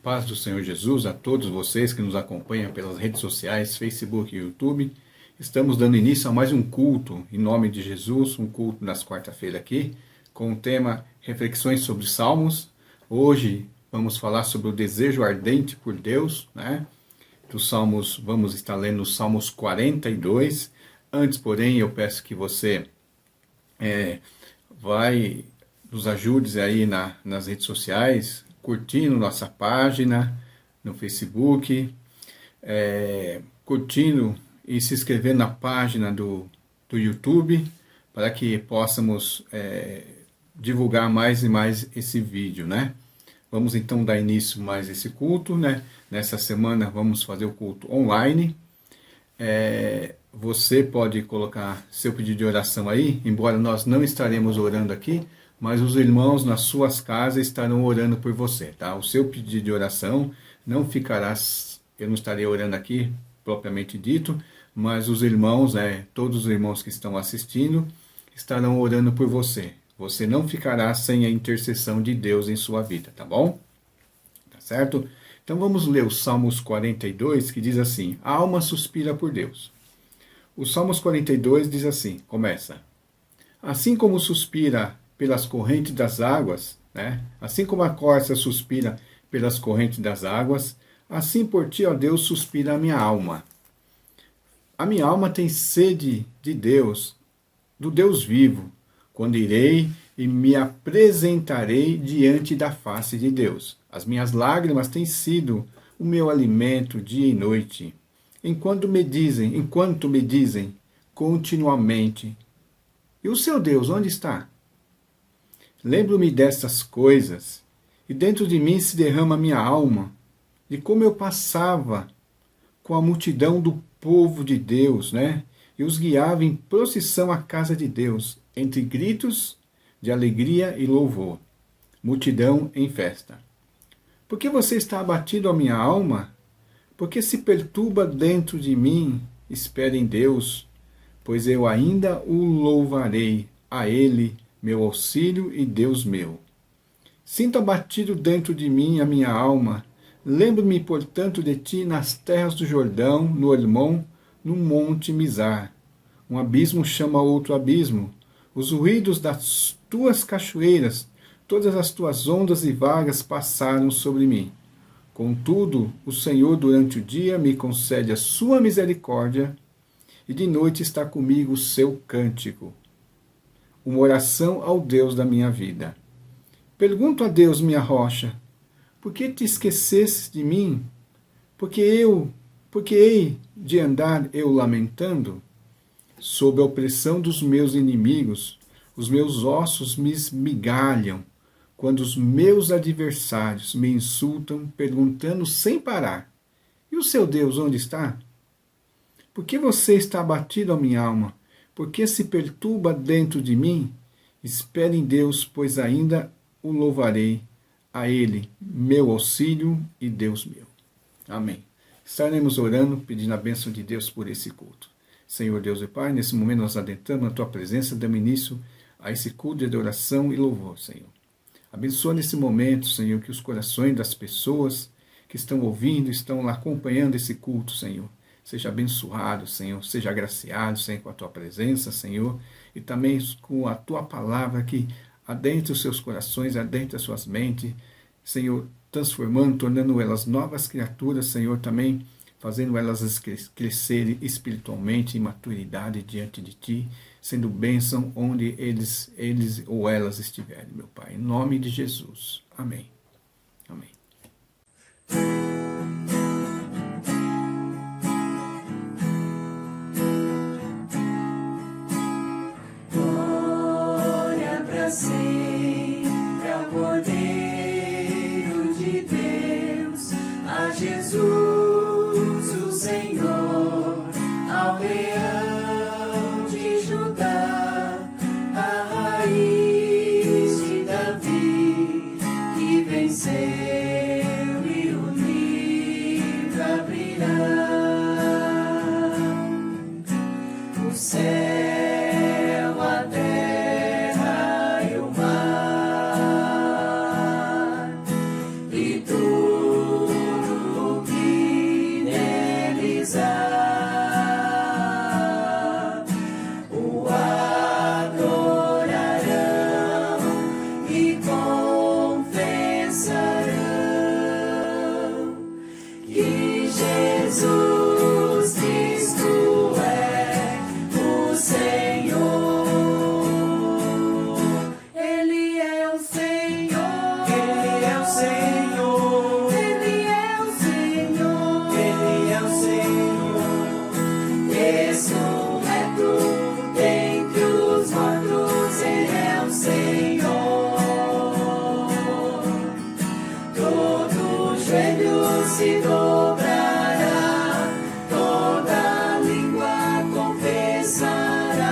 paz do Senhor Jesus a todos vocês que nos acompanham pelas redes sociais, Facebook e YouTube. Estamos dando início a mais um culto, em nome de Jesus, um culto nas quarta-feiras aqui, com o tema Reflexões sobre Salmos. Hoje vamos falar sobre o desejo ardente por Deus, né? Dos Salmos, vamos estar lendo os Salmos 42. Antes, porém, eu peço que você nos ajude aí nas redes sociais, curtindo nossa página no Facebook, curtindo e se inscrevendo na página do YouTube, para que possamos divulgar mais e mais esse vídeo, né? Vamos então dar início mais a esse culto, né? Nessa semana vamos fazer o culto online. Você pode colocar seu pedido de oração aí, embora nós não estaremos orando aqui, mas os irmãos nas suas casas estarão orando por você, tá? O seu pedido de oração não ficará, eu não estarei orando aqui, propriamente dito, mas os irmãos, todos os irmãos que estão assistindo, estarão orando por você. Você não ficará sem a intercessão de Deus em sua vida, tá bom? Tá certo? Então vamos ler o Salmos 42, que diz assim: a alma suspira por Deus. O Salmos 42 diz assim, começa: assim como suspira pelas correntes das águas, né? Assim como a corça suspira pelas correntes das águas, assim por ti, ó Deus, suspira a minha alma. A minha alma tem sede de Deus, do Deus vivo, quando irei e me apresentarei diante da face de Deus. As minhas lágrimas têm sido o meu alimento dia e noite, enquanto me dizem continuamente: e o seu Deus onde está? Lembro-me destas coisas, e dentro de mim se derrama minha alma, de como eu passava com a multidão do povo de Deus, né? E os guiava em procissão à casa de Deus, entre gritos de alegria e louvor, multidão em festa. Por que você está abatido, a minha alma? Porque se perturba dentro de mim? Espere em Deus, pois eu ainda o louvarei, a Ele, meu auxílio e Deus meu. Sinto abatido dentro de mim a minha alma. Lembro-me, portanto, de ti nas terras do Jordão, no Hermon, no monte Mizar. Um abismo chama outro abismo. Os ruídos das tuas cachoeiras, todas as tuas ondas e vagas passaram sobre mim. Contudo, o Senhor durante o dia me concede a sua misericórdia, e de noite está comigo o seu cântico, uma oração ao Deus da minha vida. Pergunto a Deus, minha rocha: por que te esqueceste de mim? Porque hei de andar eu lamentando? Sob a opressão dos meus inimigos, os meus ossos me esmigalham, quando os meus adversários me insultam, perguntando sem parar: e o seu Deus onde está? Por que você está abatido, a minha alma? Por que se perturba dentro de mim? Espere em Deus, pois ainda o louvarei, a Ele, meu auxílio e Deus meu. Amém. Estaremos orando, pedindo a bênção de Deus por esse culto. Senhor Deus e Pai, nesse momento nós adentramos na Tua presença, damos início a esse culto de adoração e louvor, Senhor. Abençoa nesse momento, Senhor, que os corações das pessoas que estão ouvindo, estão lá acompanhando esse culto, Senhor, seja abençoado, Senhor, seja agraciado, Senhor, com a Tua presença, Senhor, e também com a Tua palavra que adentre os seus corações, adentre as suas mentes, Senhor, transformando, tornando elas novas criaturas, Senhor, também fazendo elas crescerem espiritualmente em maturidade diante de Ti, sendo bênção onde eles ou elas estiverem, meu Pai. Em nome de Jesus. Amém. Amém. Glória pra sempre ao Cordeiro de Deus, a Jesus. Senhor, ao Leão de Judá, a raiz de Davi, que venceu e uniu o adorarão e confessarão que Jesus Cristo é o Senhor. Ele é o Senhor. Ele é o Senhor. Ele é o Senhor. Ele é o Senhor. Ressurreto dentre os mortos, Ele é o Senhor. Todo joelho se dobrará, toda língua confessará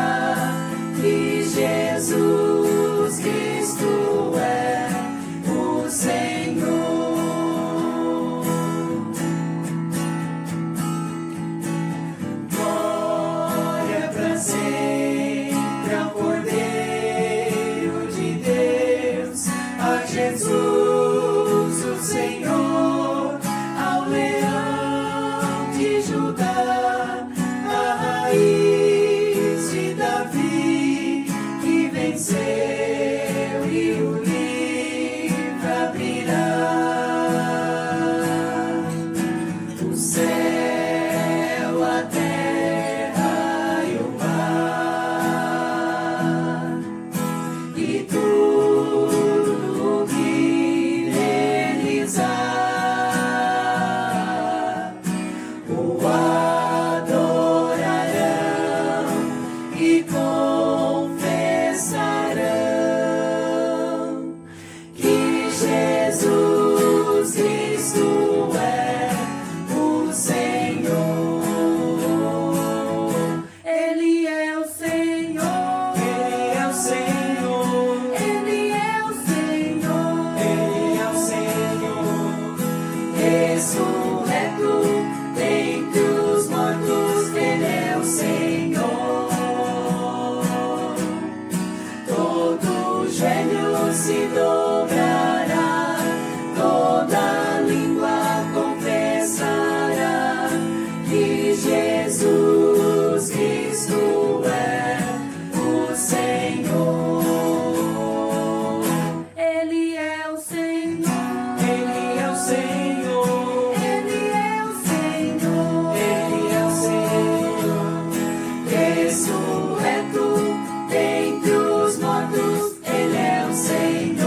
que Jesus Cristo é o Senhor. Glória pra sempre ao Cordeiro de Deus, a Jesus o Senhor, ao Leão de Judá, a raiz de Davi, que venceu e o livro abrirá. O céu, a terra e o mar, e tudo que neles há, o adorarão e confessarão que Jesus Cristo é o Senhor. Ele é o Senhor. Ele é o Senhor. Ele é o Senhor. Ele é o Senhor. Ressurreto dentre os mortos, Ele é o Senhor. Todo joelho se dobrará, toda língua confessará que Jesus Cristo é o Senhor. Ele é o Senhor. Ele é o Senhor. Ele é o Senhor. Ele é o Senhor. Ressurreto dentre os mortos, Ele é o Senhor.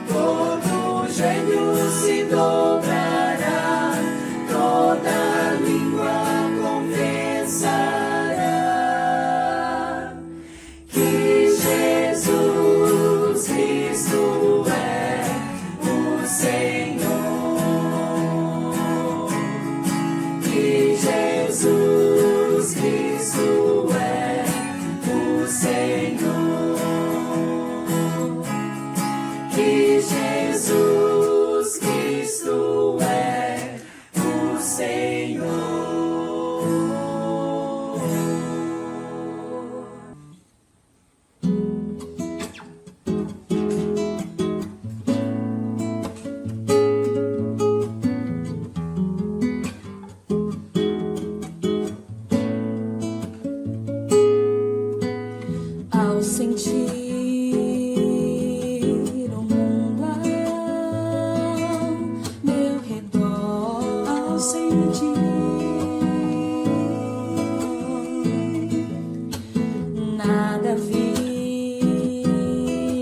Todo joelho se dobrará, toda língua confessará que Jesus Cristo é o Senhor. Que Jesus Cristo é o Senhor. Que Jesus Cristo é o Senhor. Ao sentir o mundo ao meu redor, ao sentir nada vi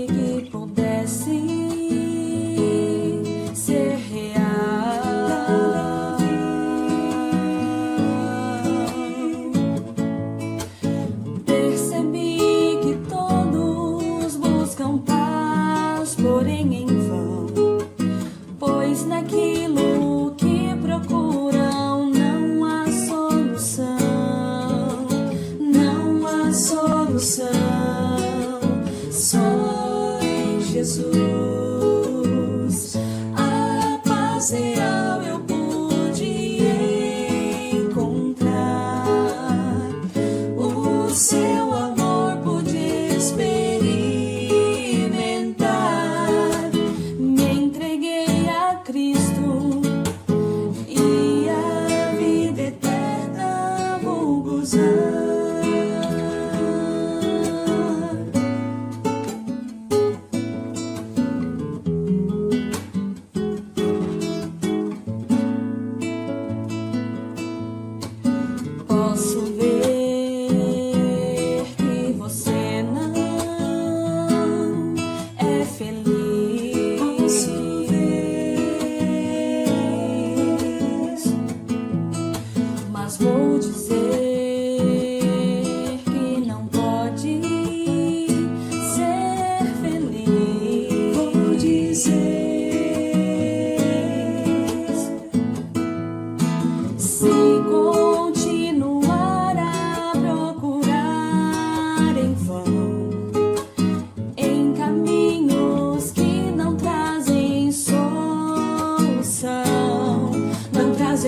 que pudesse ser real. Percebi que todos buscam paz, porém em vão, pois naquilo que procuram não há solução, não há solução. Só em Jesus a paz real eu pude encontrar. O seu amor pude experimentar. Me entreguei a Cristo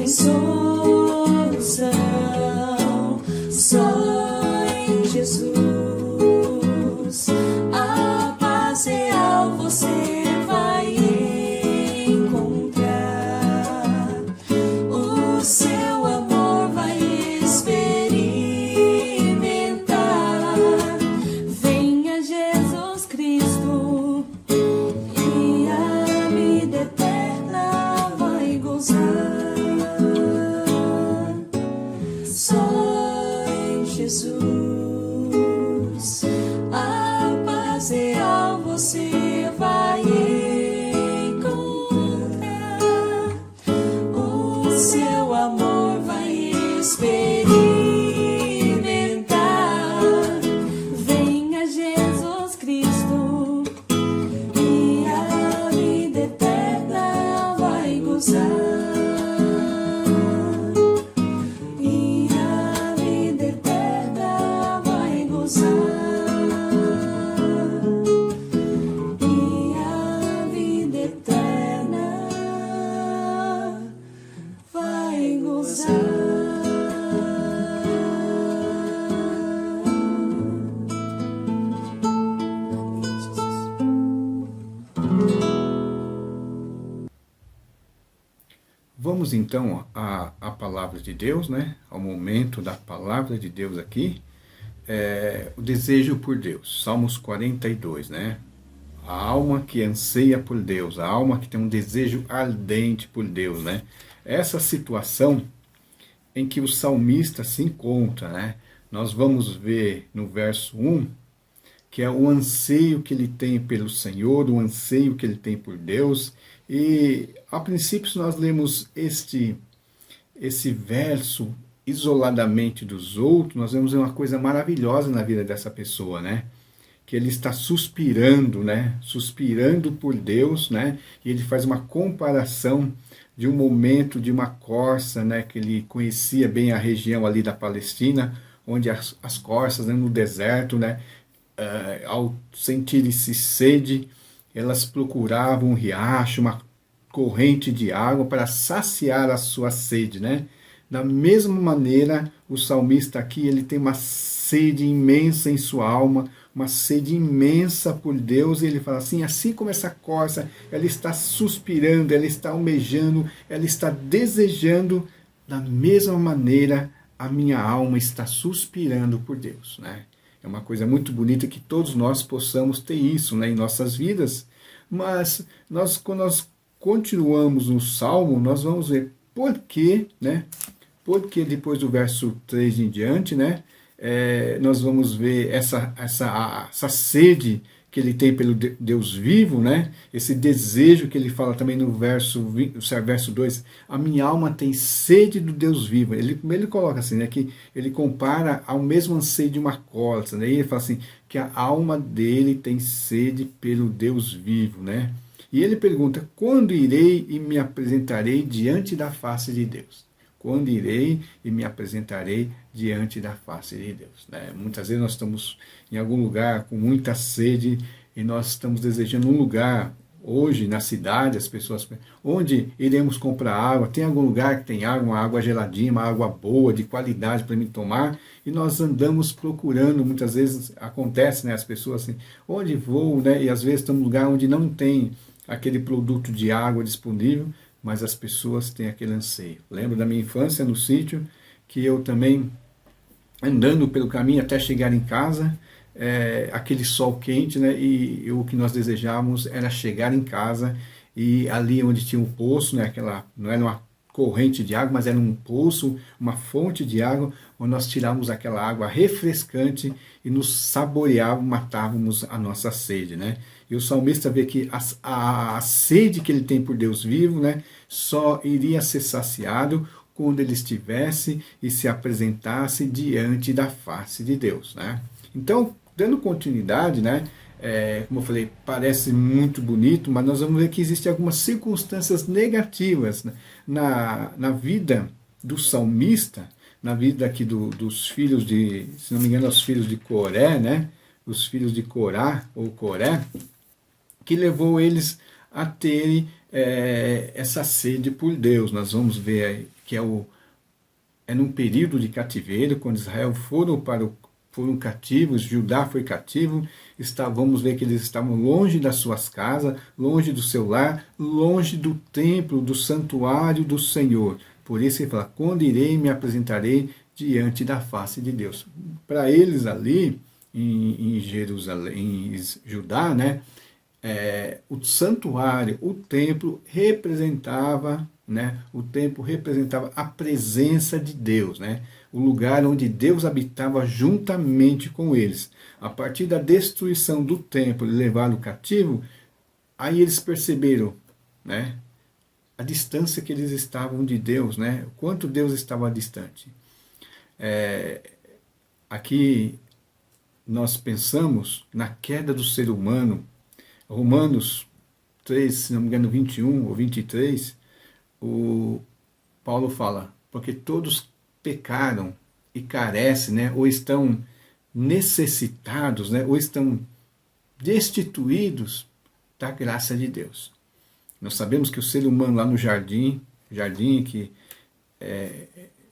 tem solução, só em Jesus. A paz real você vai encontrar, o seu amor vai experimentar. Venha Jesus Cristo e a vida eterna vai gozar. Só em Jesus a paz real você vai encontrar, o seu amor vai experimentar. Venha Jesus Cristo e a vida eterna vai gozar. E a vida eterna vai gozar. E a vida eterna vai gozar. Vamos então à palavra de Deus, né? Ao momento da palavra de Deus aqui, o desejo por Deus, Salmos 42, né? A alma que anseia por Deus, a alma que tem um desejo ardente por Deus, né? Essa situação em que o salmista se encontra, né? Nós vamos ver no verso 1, que é o anseio que ele tem pelo Senhor, o anseio que ele tem por Deus. E a princípio, se nós lemos esse verso isoladamente dos outros, nós vemos uma coisa maravilhosa na vida dessa pessoa, né? Que ele está suspirando, né? Suspirando por Deus, né? E ele faz uma comparação de um momento de uma corça, né? Que ele conhecia bem a região ali da Palestina, onde as corças, né, no deserto, né? Ao sentirem-se sede, elas procuravam um riacho, uma corrente de água para saciar a sua sede, né? Da mesma maneira, o salmista aqui, ele tem uma sede imensa em sua alma, uma sede imensa por Deus, e ele fala assim como essa corça, ela está suspirando, ela está almejando, ela está desejando, da mesma maneira, a minha alma está suspirando por Deus, né? É uma coisa muito bonita que todos nós possamos ter isso, né, em nossas vidas. Mas quando nós continuamos no Salmo, nós vamos ver por quê, né? Porque depois do verso 3 em diante, né, nós vamos ver essa sede que ele tem pelo Deus vivo, né? Esse desejo que ele fala também no verso 2, a minha alma tem sede do Deus vivo. Ele coloca assim, né, que ele compara ao mesmo anseio de uma corça, né? E ele fala assim, que a alma dele tem sede pelo Deus vivo, né? E ele pergunta, quando irei e me apresentarei diante da face de Deus? Quando irei e me apresentarei diante da face de Deus, né? Muitas vezes nós estamos em algum lugar com muita sede e nós estamos desejando um lugar, hoje na cidade, as pessoas, onde iremos comprar água, tem algum lugar que tem água, uma água geladinha, uma água boa, de qualidade para mim tomar, e nós andamos procurando, muitas vezes acontece, né, as pessoas assim, onde vou, né, e às vezes estamos em um lugar onde não tem aquele produto de água disponível, mas as pessoas têm aquele anseio. Lembro da minha infância no sítio, que eu também, andando pelo caminho até chegar em casa, aquele sol quente, né, e o que nós desejávamos era chegar em casa, e ali onde tinha um poço, né, não era uma corrente de água, mas era um poço, uma fonte de água, onde nós tirávamos aquela água refrescante e nos saboreávamos, matávamos a nossa sede, né? E o salmista vê que a sede que ele tem por Deus vivo, né, só iria ser saciado quando ele estivesse e se apresentasse diante da face de Deus, né? Então, dando continuidade, né, como eu falei, parece muito bonito, mas nós vamos ver que existem algumas circunstâncias negativas, né, na vida do salmista, na vida aqui dos filhos de, se não me engano, os filhos de Coré, né, os filhos de Corá ou Coré, que levou eles a terem essa sede por Deus. Nós vamos ver aí que é num período de cativeiro, quando Israel foram cativos, Judá foi cativo, vamos ver que eles estavam longe das suas casas, longe do seu lar, longe do templo, do santuário do Senhor. Por isso ele fala, quando irei me apresentarei diante da face de Deus. Para eles ali, em Jerusalém, em Judá, né, o santuário, o templo representava, né, a presença de Deus, né, o lugar onde Deus habitava juntamente com eles. A partir da destruição do templo e levá-lo cativo, aí eles perceberam, né, a distância que eles estavam de Deus, né, o quanto Deus estava distante. Aqui nós pensamos na queda do ser humano. Romanos 3, se não me engano, 21 ou 23, o Paulo fala, porque todos pecaram e carecem, né, ou estão necessitados, né, ou estão destituídos da graça de Deus. Nós sabemos que o ser humano lá no jardim que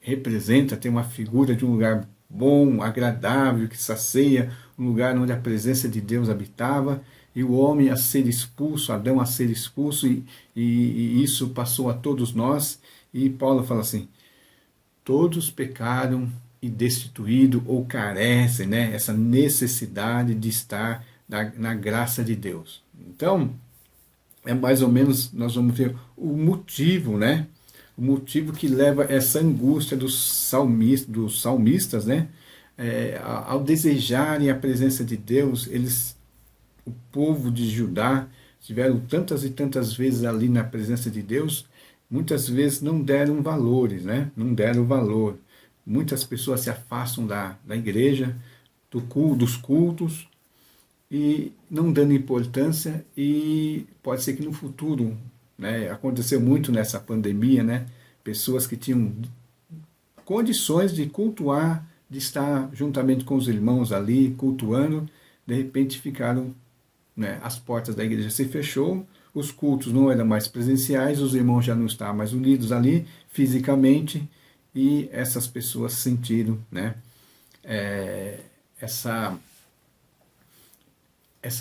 representa, tem uma figura de um lugar bom, agradável, que sacia, um lugar onde a presença de Deus habitava, e o homem a ser expulso, Adão a ser expulso, e isso passou a todos nós, e Paulo fala assim, todos pecaram e destituídos ou carecem, né, essa necessidade de estar na graça de Deus. Então, é mais ou menos, nós vamos ver o motivo, né, o motivo que leva essa angústia dos salmistas, né, ao desejarem a presença de Deus, o povo de Judá tiveram tantas e tantas vezes ali na presença de Deus, muitas vezes não deram valores, né? Não deram valor. Muitas pessoas se afastam da igreja, dos cultos, e não dando importância, e pode ser que no futuro, né, aconteceu muito nessa pandemia, né, pessoas que tinham condições de cultuar, de estar juntamente com os irmãos ali, cultuando, de repente ficaram, né, as portas da igreja se fechou, os cultos não eram mais presenciais, os irmãos já não estavam mais unidos ali fisicamente, e essas pessoas sentiram, né, essa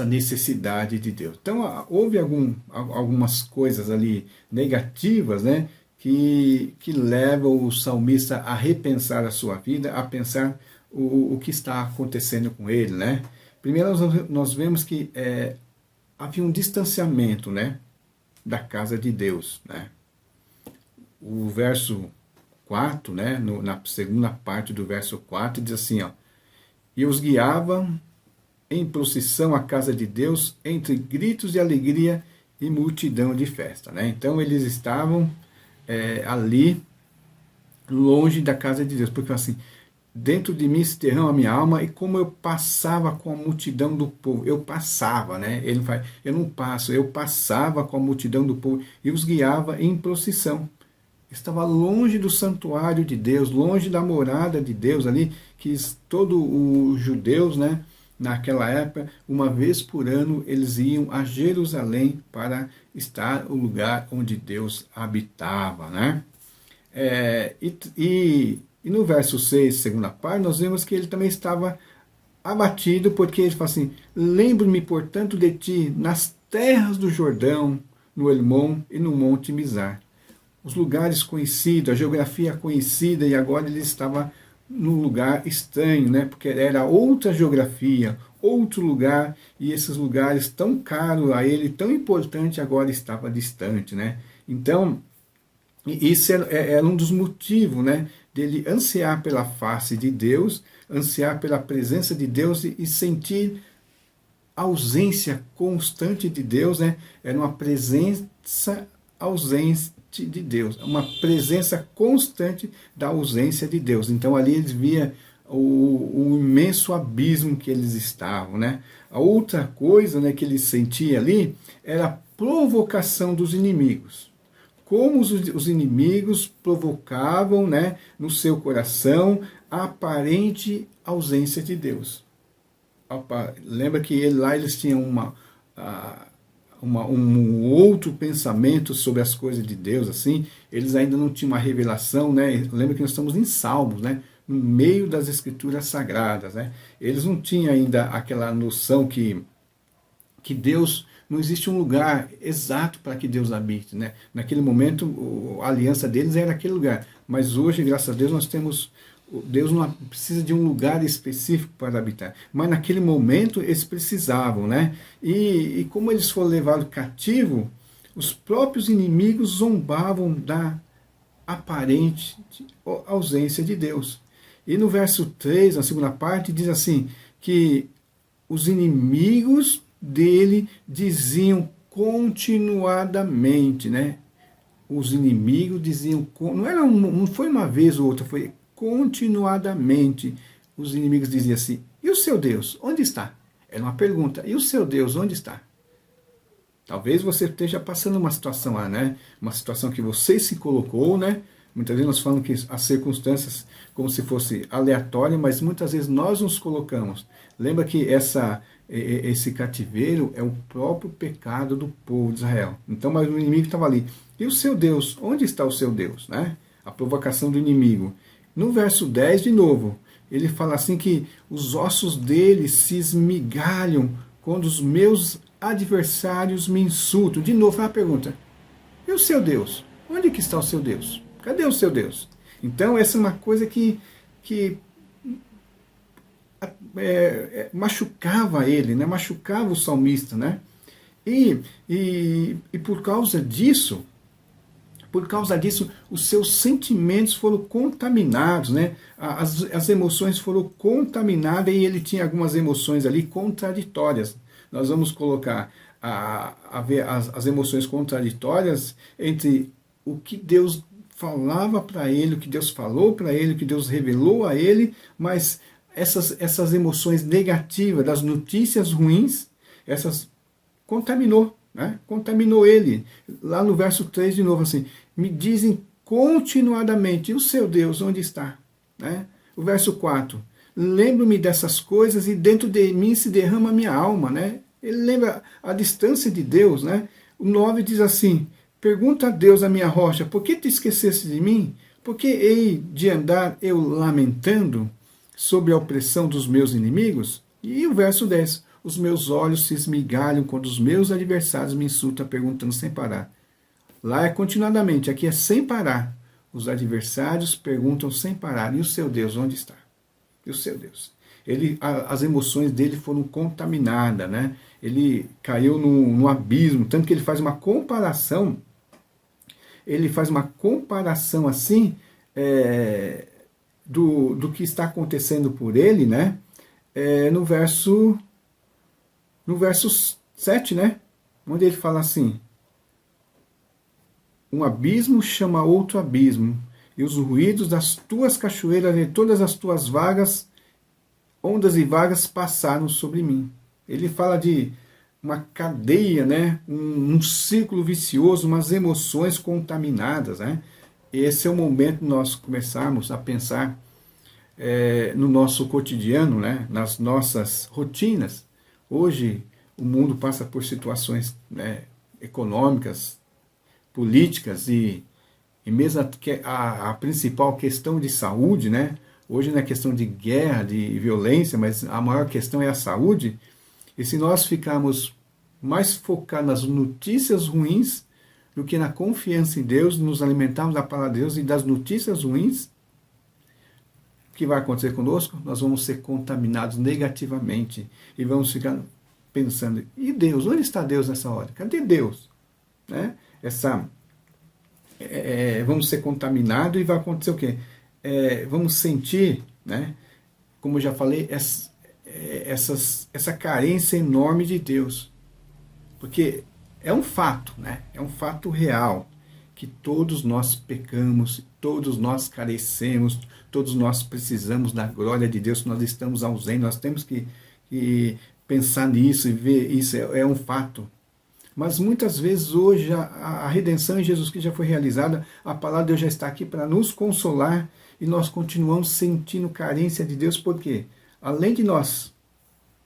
necessidade de Deus. Então houve algumas coisas ali negativas, né, que levam o salmista a repensar a sua vida, a pensar o que está acontecendo com ele, né. Primeiro nós vemos que havia um distanciamento, né, da casa de Deus, né. O verso 4, né, na segunda parte do verso 4, diz assim, ó, e os guiava em procissão à casa de Deus, entre gritos de alegria e multidão de festa, né. Então eles estavam ali, longe da casa de Deus, porque assim, dentro de mim se derrama a minha alma, e como eu passava com a multidão do povo, eu passava, né? Ele fala, eu não passo, eu passava com a multidão do povo e os guiava em procissão. Estava longe do santuário de Deus, longe da morada de Deus ali, que todos os judeus, né, naquela época, uma vez por ano, eles iam a Jerusalém para estar o lugar onde Deus habitava, né? E no verso 6, segunda parte, nós vemos que ele também estava abatido, porque ele fala assim, lembro-me, portanto, de ti, nas terras do Jordão, no Hermon e no Monte Mizar. Os lugares conhecidos, a geografia conhecida, e agora ele estava num lugar estranho, né? Porque era outra geografia, outro lugar, e esses lugares tão caros a ele, tão importante, agora estava distante, né? Então, isso era um dos motivos, né, dele ansiar pela face de Deus, ansiar pela presença de Deus e sentir a ausência constante de Deus, né? Era uma presença ausente de Deus, uma presença constante da ausência de Deus. Então ali eles via o imenso abismo que eles estavam, né? A outra coisa, né, que ele sentia ali era a provocação dos inimigos. Como os inimigos provocavam, né, no seu coração a aparente ausência de Deus. Lembra que lá eles tinham um outro pensamento sobre as coisas de Deus, assim, eles ainda não tinham uma revelação, né? Lembra que nós estamos em Salmos, né? No meio das Escrituras Sagradas, né? Eles não tinham ainda aquela noção que Deus, não existe um lugar exato para que Deus habite, né? Naquele momento, a aliança deles era aquele lugar, mas hoje, graças a Deus, nós temos, Deus não precisa de um lugar específico para habitar, mas naquele momento eles precisavam, né? E como eles foram levados cativo, os próprios inimigos zombavam da aparente ausência de Deus. E no verso 3, na segunda parte, diz assim, que os inimigos dele diziam continuadamente, né? Os inimigos diziam, não foi uma vez ou outra, foi continuadamente. Os inimigos diziam assim, e o seu Deus, onde está? Era uma pergunta, e o seu Deus, onde está? Talvez você esteja passando uma situação lá, né? Uma situação que você se colocou, né? Muitas vezes nós falamos que as circunstâncias como se fosse aleatória, mas muitas vezes nós nos colocamos. Lembra que esse cativeiro é o próprio pecado do povo de Israel. Então, mas o inimigo estava ali. E o seu Deus? Onde está o seu Deus? Né? A provocação do inimigo. No verso 10, de novo, ele fala assim que os ossos dele se esmigalham quando os meus adversários me insultam. De novo, a pergunta, e o seu Deus? Onde que está o seu Deus? Cadê o seu Deus? Então, essa é uma coisa que machucava ele, né? Machucava o salmista, né? E por causa disso, os seus sentimentos foram contaminados, né? As emoções foram contaminadas e ele tinha algumas emoções ali contraditórias. Nós vamos colocar a ver as emoções contraditórias entre o que Deus falava para ele, o que Deus falou para ele, o que Deus revelou a ele, mas essas emoções negativas, das notícias ruins, essas contaminou, né? Contaminou ele. Lá no verso 3, de novo assim, me dizem continuadamente, e o seu Deus, onde está? Né? O verso 4, lembro-me dessas coisas e dentro de mim se derrama a minha alma, né? Ele lembra a distância de Deus, né? O 9 diz assim, pergunta a Deus, a minha rocha, por que te esqueceste de mim? Por que hei de andar eu lamentando sobre a opressão dos meus inimigos? E o verso 10, os meus olhos se esmigalham quando os meus adversários me insultam, perguntando sem parar. Lá é continuadamente, aqui é sem parar. Os adversários perguntam sem parar, e o seu Deus, onde está? E o seu Deus? As emoções dele foram contaminadas, né? Ele caiu no abismo, tanto que ele faz uma comparação, assim, do que está acontecendo por ele, né? No verso 7, né? Onde ele fala assim, um abismo chama outro abismo, e os ruídos das tuas cachoeiras e todas as tuas ondas e vagas passaram sobre mim. Ele fala de uma cadeia, né? Um círculo vicioso, umas emoções contaminadas, né? Esse é o momento de nós começarmos a pensar no nosso cotidiano, né? Nas nossas rotinas. Hoje o mundo passa por situações, né, econômicas, políticas e mesmo a principal questão de saúde, né? Hoje não é questão de guerra, de violência, mas a maior questão é a saúde. E se nós ficarmos mais focados nas notícias ruins do que na confiança em Deus, nos alimentarmos da palavra de Deus e das notícias ruins, o que vai acontecer conosco? Nós vamos ser contaminados negativamente e vamos ficar pensando, e Deus? Onde está Deus nessa hora? Cadê Deus? Né? Vamos ser contaminados e vai acontecer o quê? Vamos sentir, né? Como eu já falei, essa carência enorme de Deus. Porque é um fato, né? É um fato real que todos nós pecamos, todos nós carecemos, todos nós precisamos da glória de Deus, nós estamos ausentes, nós temos que pensar nisso e ver isso, é um fato. Mas muitas vezes hoje a redenção em Jesus Cristo já foi realizada, a palavra de Deus já está aqui para nos consolar e nós continuamos sentindo carência de Deus, porque além de nós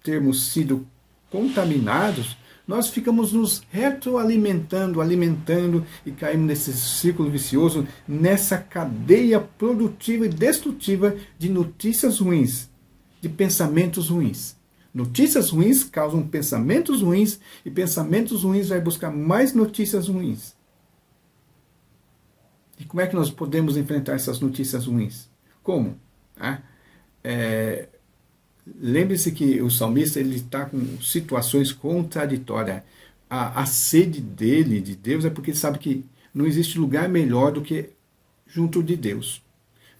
termos sido contaminados, nós ficamos nos retroalimentando, alimentando e caímos nesse círculo vicioso, nessa cadeia produtiva e destrutiva de notícias ruins, de pensamentos ruins. Notícias ruins causam pensamentos ruins e pensamentos ruins vai buscar mais notícias ruins. E como é que nós podemos enfrentar essas notícias ruins? Como? Lembre-se que o salmista está com situações contraditórias. A sede dele, de Deus, é porque ele sabe que não existe lugar melhor do que junto de Deus.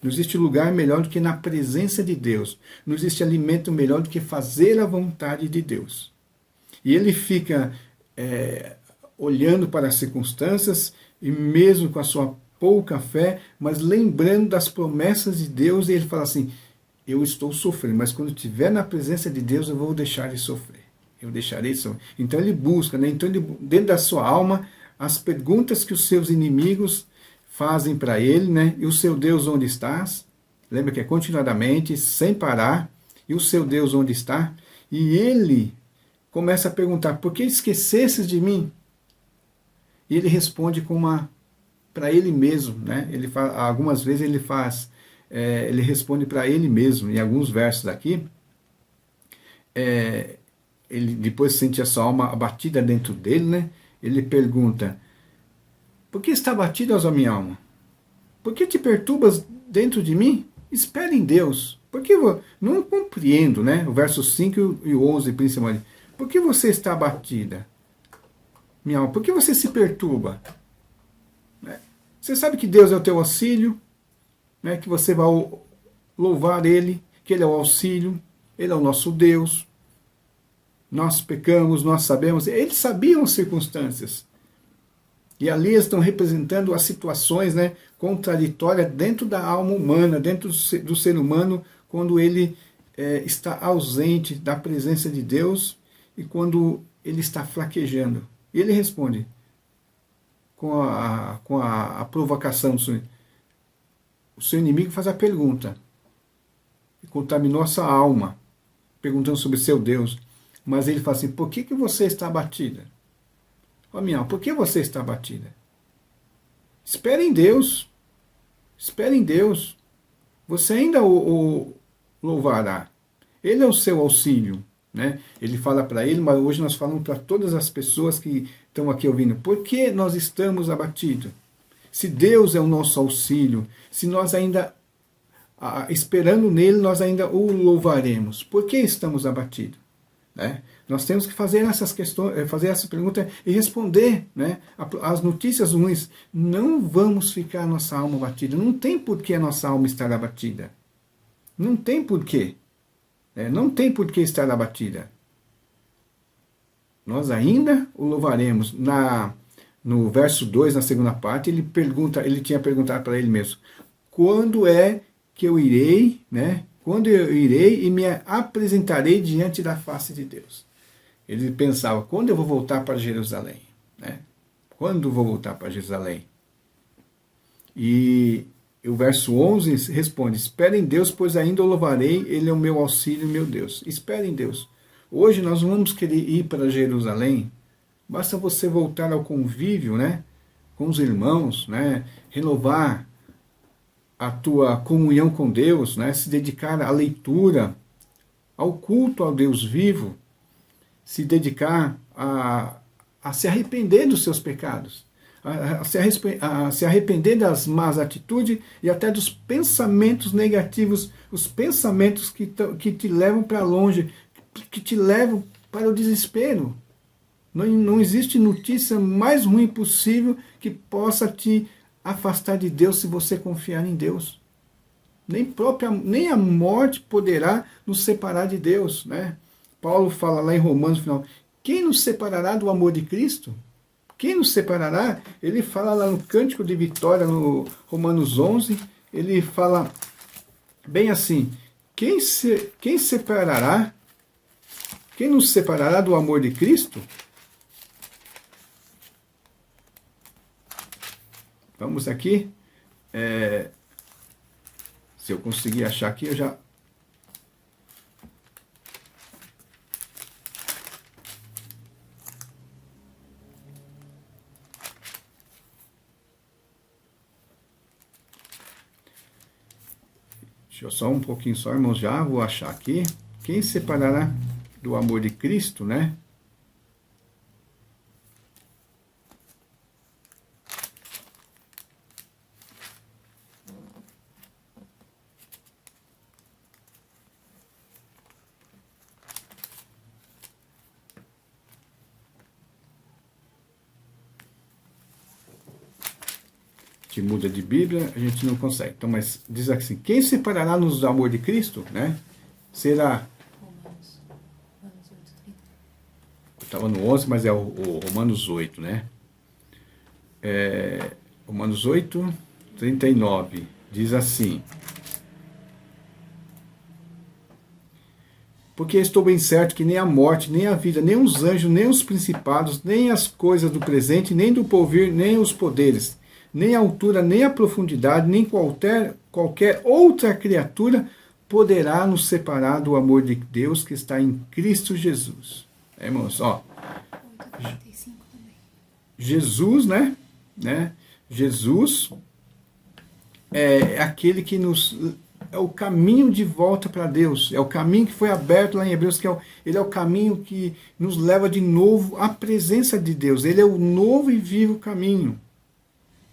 Não existe lugar melhor do que na presença de Deus. Não existe alimento melhor do que fazer a vontade de Deus. E ele fica olhando para as circunstâncias, e mesmo com a sua pouca fé, mas lembrando das promessas de Deus, e ele fala assim, eu estou sofrendo, mas quando estiver na presença de Deus, eu vou deixar de sofrer. Eu deixarei de sofrer. Então ele busca, né? Então ele, dentro da sua alma, as perguntas que os seus inimigos fazem para ele, né? E o seu Deus onde estás? Lembra que é continuadamente, sem parar. E o seu Deus onde está? E ele começa a perguntar, por que esquecesses de mim? E ele responde com para ele mesmo, né? Ele fala, algumas vezes ele responde para ele mesmo, em alguns versos aqui, ele depois sente a sua alma abatida dentro dele, né? Ele pergunta, por que está abatida a minha alma? Por que te perturbas dentro de mim? Espere em Deus. Porque não compreendo, né? O verso 5 e o 11 principalmente. Por que você está abatida, minha alma? Por que você se perturba? Você sabe que Deus é o teu auxílio, né? Que você vai louvar Ele, que Ele é o auxílio, Ele é o nosso Deus. Nós pecamos, nós sabemos. Eles sabiam as circunstâncias. E ali estão representando as situações, né, contraditórias dentro da alma humana, dentro do ser humano, quando ele está ausente da presença de Deus e quando ele está fraquejando. E ele responde com a provocação do seu, o seu inimigo faz a pergunta, e contaminou a sua alma, perguntando sobre seu Deus. Mas ele fala assim, por que você está abatida? Ó minha alma, por que você está abatida? Espere em Deus. Espere em Deus. Você ainda o louvará. Ele é o seu auxílio, né? Ele fala para ele, mas hoje nós falamos para todas as pessoas que estão aqui ouvindo. Por que nós estamos abatidos? Se Deus é o nosso auxílio, se nós ainda, esperando nele, nós ainda o louvaremos. Por que estamos abatidos? Né? Nós temos que fazer essas questões, fazer essa pergunta e responder, né? As notícias ruins. Não vamos ficar nossa alma abatida. Não tem por que a nossa alma estar abatida. Não tem porquê. Não tem por que estar abatida. Nós ainda o louvaremos. No verso 2, na segunda parte, ele tinha perguntado para ele mesmo, quando é que eu irei, né? Quando eu irei e me apresentarei diante da face de Deus. Ele pensava, quando eu vou voltar para Jerusalém? Né? Quando vou voltar para Jerusalém? E o verso 11 responde, espere em Deus, pois ainda o louvarei, Ele é o meu auxílio, meu Deus. Espere em Deus. Hoje nós não vamos querer ir para Jerusalém, basta você voltar ao convívio, né? Com os irmãos, né? Renovar a tua comunhão com Deus, né? Se dedicar à leitura, ao culto ao Deus vivo, se dedicar a se arrepender dos seus pecados, a se arrepender das más atitudes e até dos pensamentos negativos, os pensamentos que te levam para longe, que te levam para o desespero. Não existe notícia mais ruim possível que possa te afastar de Deus se você confiar em Deus. Nem a morte poderá nos separar de Deus, né? Paulo fala lá em Romanos, no final, quem nos separará do amor de Cristo? Quem nos separará? Ele fala lá no Cântico de Vitória, no Romanos 11, ele fala bem assim, quem separará? Quem nos separará do amor de Cristo? Vamos aqui, se eu conseguir achar aqui, eu já... Deixa eu só um pouquinho só, irmãos, já vou achar aqui. Quem separará do amor de Cristo, né? Que muda de Bíblia, a gente não consegue. Então, mas diz assim, quem separará-nos do amor de Cristo, né? Será... Estava no 11, mas é o Romanos 8, né? Romanos 8, 39, diz assim: porque estou bem certo que nem a morte, nem a vida, nem os anjos, nem os principados, nem as coisas do presente, nem do porvir, nem os poderes, nem a altura, nem a profundidade, nem qualquer outra criatura poderá nos separar do amor de Deus que está em Cristo Jesus. Irmãos, ó, Jesus, né? Jesus é aquele que é o caminho de volta para Deus, é o caminho que foi aberto lá em Hebreus, ele é o caminho que nos leva de novo à presença de Deus, ele é o novo e vivo caminho.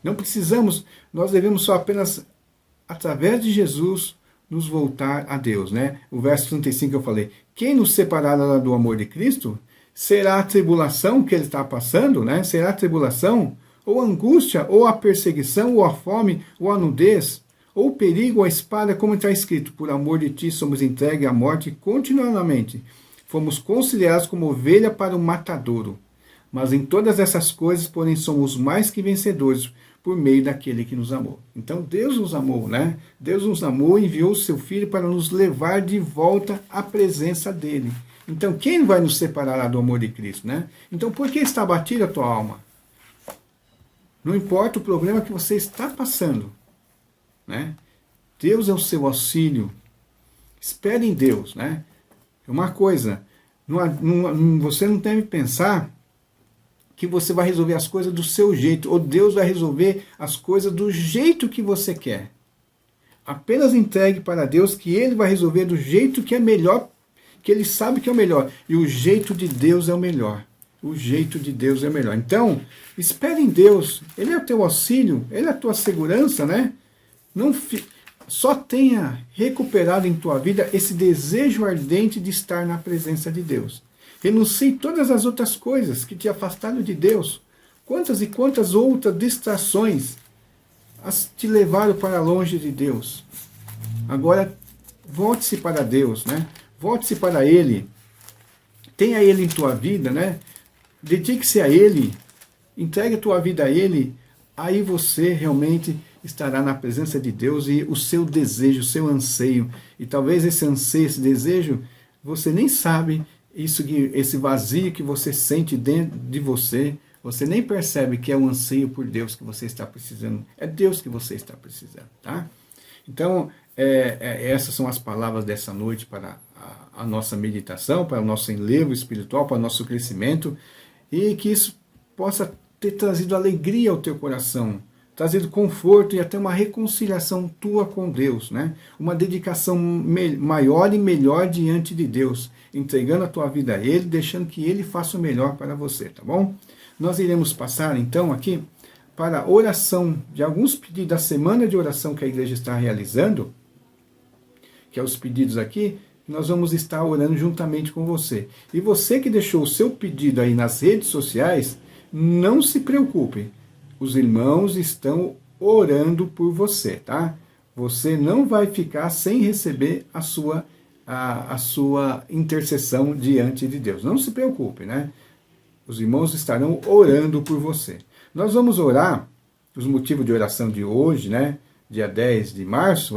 Não precisamos, nós devemos só apenas, através de Jesus, nos voltar a Deus, né? O verso 35 eu falei, quem nos separará do amor de Cristo? Será a tribulação que ele está passando, né? Será a tribulação, ou a angústia, ou a perseguição, ou a fome, ou a nudez, ou o perigo, ou a espada, como está escrito, por amor de ti somos entregues à morte continuamente. Fomos considerados como ovelha para o matadouro. Mas em todas essas coisas, porém, somos mais que vencedores por meio daquele que nos amou. Então Deus nos amou, né? Deus nos amou e enviou o seu Filho para nos levar de volta à presença dele. Então quem vai nos separar do amor de Cristo, né? Então por que está abatida a tua alma? Não importa o problema que você está passando, né? Deus é o seu auxílio. Espere em Deus, né? Uma coisa, você não deve pensar que você vai resolver as coisas do seu jeito, ou Deus vai resolver as coisas do jeito que você quer. Apenas entregue para Deus que Ele vai resolver do jeito que é melhor, que Ele sabe que é o melhor. E o jeito de Deus é o melhor. O jeito de Deus é o melhor. Então, espere em Deus. Ele é o teu auxílio, Ele é a tua segurança, né? Só tenha recuperado em tua vida esse desejo ardente de estar na presença de Deus. Renuncie todas as outras coisas que te afastaram de Deus. Quantas e quantas outras distrações te levaram para longe de Deus. Agora, volte-se para Deus, né? Volte-se para Ele. Tenha Ele em tua vida, né? Dedique-se a Ele. Entregue a tua vida a Ele. Aí você realmente estará na presença de Deus e o seu desejo, o seu anseio. E talvez esse anseio, esse desejo, você nem sabe. Esse vazio que você sente dentro de você, você nem percebe que é um anseio por Deus que você está precisando. É Deus que você está precisando, tá? Então, essas são as palavras dessa noite para a nossa meditação, para o nosso enlevo espiritual, para o nosso crescimento, e que isso possa ter trazido alegria ao teu coração, trazido conforto e até uma reconciliação tua com Deus, né? Uma dedicação maior e melhor diante de Deus, entregando a tua vida a Ele, deixando que Ele faça o melhor para você, tá bom? Nós iremos passar então aqui para a oração de alguns pedidos da semana de oração que a igreja está realizando, que é os pedidos aqui, nós vamos estar orando juntamente com você. E você que deixou o seu pedido aí nas redes sociais, não se preocupe. Os irmãos estão orando por você, tá? Você não vai ficar sem receber a sua intercessão diante de Deus. Não se preocupe, né? Os irmãos estarão orando por você. Nós vamos orar, os motivos de oração de hoje, né? Dia 10 de março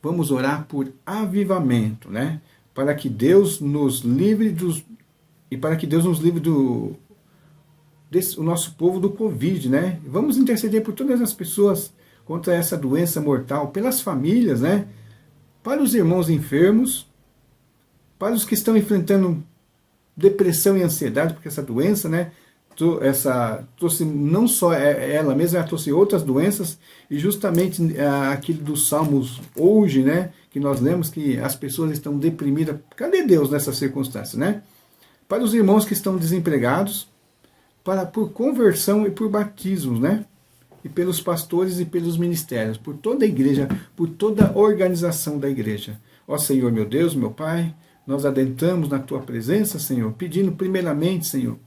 vamos orar por avivamento, né? Para que Deus nos livre o nosso povo do Covid, né? Vamos interceder por todas as pessoas contra essa doença mortal, pelas famílias, né? Para os irmãos enfermos, para os que estão enfrentando depressão e ansiedade, porque essa doença, né? trouxe não só ela mesma, ela trouxe outras doenças, e justamente aquilo dos Salmos hoje, né, que nós lemos que as pessoas estão deprimidas. Cadê Deus nessas circunstâncias, né? Para os irmãos que estão desempregados, por conversão e por batismos, né? E pelos pastores e pelos ministérios, por toda a igreja, por toda a organização da igreja. Ó Senhor, meu Deus, meu Pai, nós adentramos na Tua presença, Senhor, pedindo primeiramente, Senhor,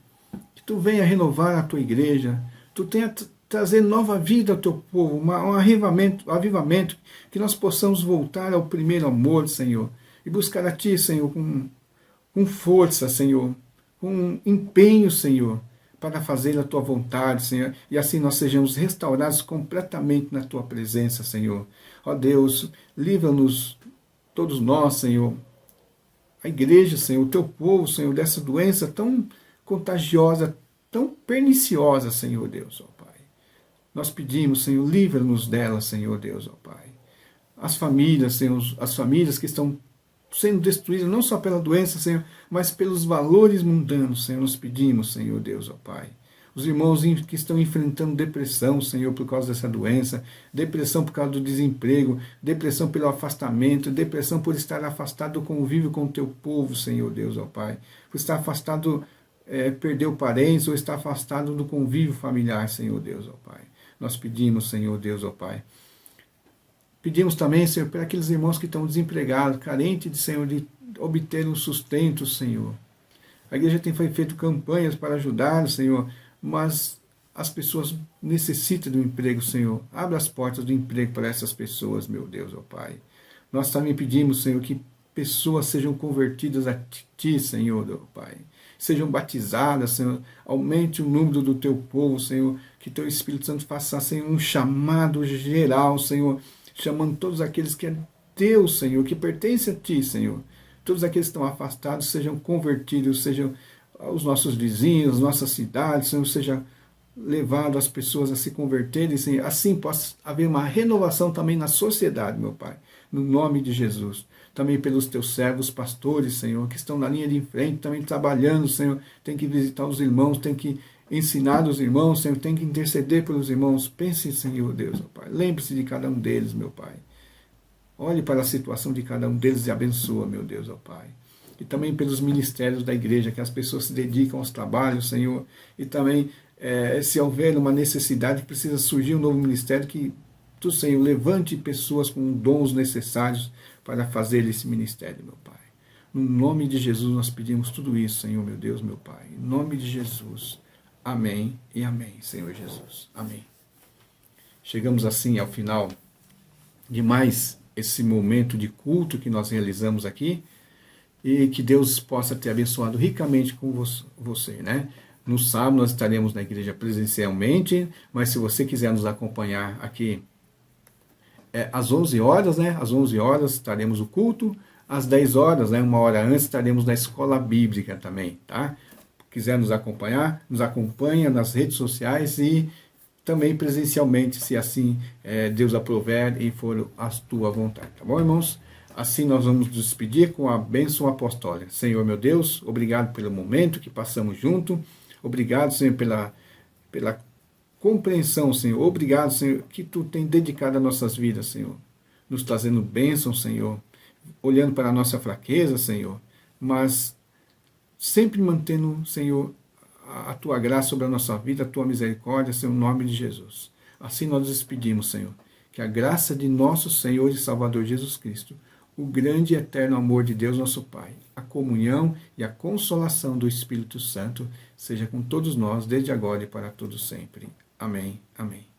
que Tu venha renovar a Tua igreja, Tu tenha trazer nova vida ao Teu povo, um avivamento, que nós possamos voltar ao primeiro amor, Senhor, e buscar a Ti, Senhor, com força, Senhor, com empenho, Senhor, para fazer a Tua vontade, Senhor, e assim nós sejamos restaurados completamente na Tua presença, Senhor. Ó Deus, livra-nos, todos nós, Senhor, a igreja, Senhor, o Teu povo, Senhor, dessa doença tão contagiosa, tão perniciosa, Senhor Deus, ó Pai. Nós pedimos, Senhor, livra-nos dela, Senhor Deus, ó Pai. As famílias, Senhor, as famílias que estão sendo destruídas não só pela doença, Senhor, mas pelos valores mundanos, Senhor, nós pedimos, Senhor Deus, ó Pai. Os irmãos que estão enfrentando depressão, Senhor, por causa dessa doença, depressão por causa do desemprego, depressão pelo afastamento, depressão por estar afastado do convívio com o Teu povo, Senhor Deus, ó Pai. Por estar afastado, perdeu parentes, ou estar afastado do convívio familiar, Senhor Deus, ó Pai. Nós pedimos, Senhor Deus, ó Pai. Pedimos também, Senhor, para aqueles irmãos que estão desempregados, carentes, Senhor, de obter um sustento, Senhor. A igreja tem feito campanhas para ajudar, Senhor, mas as pessoas necessitam do emprego, Senhor. Abra as portas do emprego para essas pessoas, meu Deus, ó Pai. Nós também pedimos, Senhor, que pessoas sejam convertidas a Ti, Senhor, ó Pai. Sejam batizadas, Senhor. Aumente o número do Teu povo, Senhor. Que Teu Espírito Santo faça, Senhor, um chamado geral, Senhor, chamando todos aqueles que é Deus, Senhor, que pertence a Ti, Senhor. Todos aqueles que estão afastados sejam convertidos, sejam os nossos vizinhos, nossas cidades, Senhor, seja levado as pessoas a se converterem, Senhor. Assim possa haver uma renovação também na sociedade, meu Pai, no nome de Jesus. Também pelos Teus servos pastores, Senhor, que estão na linha de frente, também trabalhando, Senhor, tem que visitar os irmãos, tem que ensinar os irmãos, Senhor, tem que interceder pelos irmãos. Pense, Senhor Deus, ó Pai. Lembre-se de cada um deles, meu Pai. Olhe para a situação de cada um deles e abençoa, meu Deus, ó Pai. E também pelos ministérios da igreja, que as pessoas se dedicam aos trabalhos, Senhor. E também, se houver uma necessidade, precisa surgir um novo ministério, que Tu, Senhor, levante pessoas com dons necessários para fazer esse ministério, meu Pai. No nome de Jesus nós pedimos tudo isso, Senhor, meu Deus, meu Pai. Em nome de Jesus. Amém e amém, Senhor Jesus. Amém. Chegamos assim ao final de mais esse momento de culto que nós realizamos aqui, e que Deus possa ter abençoado ricamente com você, né? No sábado nós estaremos na igreja presencialmente, mas se você quiser nos acompanhar aqui às 11 horas, né? Às 11 horas estaremos o culto, às 10 horas, né? Uma hora antes, estaremos na escola bíblica também, tá? Quiser nos acompanhar, nos acompanha nas redes sociais e também presencialmente, se assim Deus aprover e for a tua vontade. Tá bom, irmãos? Assim nós vamos nos despedir com a bênção apostólica. Senhor, meu Deus, obrigado pelo momento que passamos junto. Obrigado, Senhor, pela compreensão, Senhor. Obrigado, Senhor, que Tu tem dedicado as nossas vidas, Senhor. Nos trazendo bênção, Senhor. Olhando para a nossa fraqueza, Senhor. Mas sempre mantendo, Senhor, a Tua graça sobre a nossa vida, a Tua misericórdia, Senhor, em nome de Jesus. Assim nós nos despedimos, Senhor. Que a graça de nosso Senhor e Salvador Jesus Cristo, o grande e eterno amor de Deus nosso Pai, a comunhão e a consolação do Espírito Santo seja com todos nós, desde agora e para todos sempre. Amém. Amém.